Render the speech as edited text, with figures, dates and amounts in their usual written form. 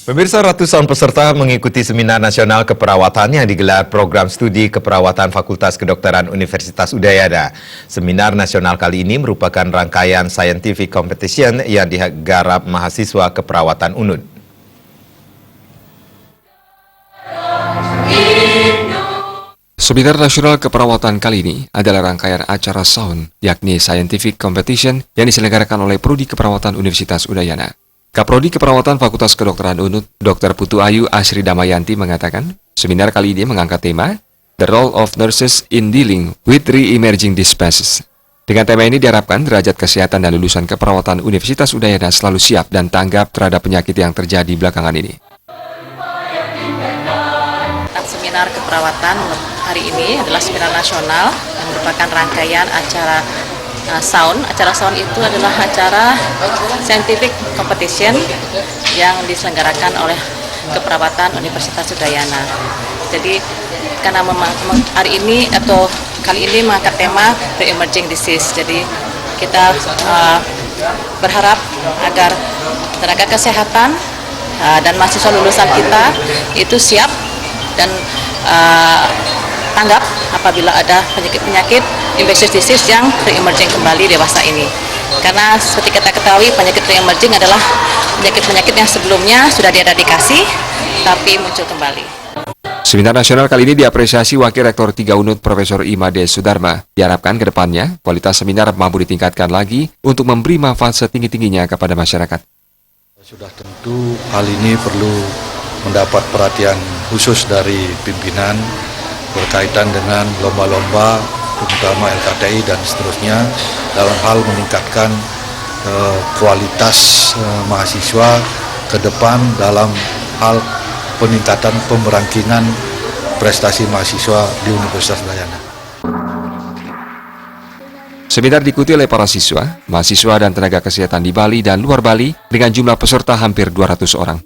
Pemirsa, ratusan peserta mengikuti seminar nasional keperawatan yang digelar program studi keperawatan Fakultas Kedokteran Universitas Udayana. Seminar nasional kali ini merupakan rangkaian scientific competition yang digarap mahasiswa keperawatan UNUD. Seminar nasional keperawatan kali ini adalah rangkaian acara SAUN, yakni Scientific Competition yang diselenggarakan oleh Prodi Keperawatan Universitas Udayana. Kaprodi Keperawatan Fakultas Kedokteran UNUD, Dr. Putu Ayu Asri Damayanti mengatakan, seminar kali ini mengangkat tema The Role of Nurses in Dealing with Re-Emerging Diseases. Dengan tema ini diharapkan derajat kesehatan dan lulusan keperawatan Universitas Udayana selalu siap dan tanggap terhadap penyakit yang terjadi belakangan ini. Seminar keperawatan hari ini adalah seminar nasional yang merupakan rangkaian acara SAUN. Acara SAUN itu adalah acara scientific competition yang diselenggarakan oleh keperawatan Universitas Udayana. Jadi karena memang hari ini atau kali ini mengangkat tema re-emerging disease. Jadi kita berharap agar tenaga kesehatan dan mahasiswa lulusan kita itu siap dan tanggap apabila ada penyakit-penyakit infectious disease yang re-emerging kembali dewasa ini. Karena seperti kita ketahui, penyakit re-emerging adalah penyakit-penyakit yang sebelumnya sudah dieradikasi tapi muncul kembali. Seminar nasional kali ini diapresiasi Wakil Rektor 3 UNUD Profesor Imade Sudarma. Diharapkan ke depannya kualitas seminar mampu ditingkatkan lagi untuk memberi manfaat setinggi-tingginya kepada masyarakat. Sudah tentu hal ini perlu mendapat perhatian khusus dari pimpinan berkaitan dengan lomba-lomba, terutama LKTI dan seterusnya, dalam hal meningkatkan kualitas mahasiswa ke depan dalam hal peningkatan pemerangkingan prestasi mahasiswa di Universitas Udayana. Seminar diikuti oleh para siswa, mahasiswa dan tenaga kesehatan di Bali dan luar Bali dengan jumlah peserta hampir 200 orang.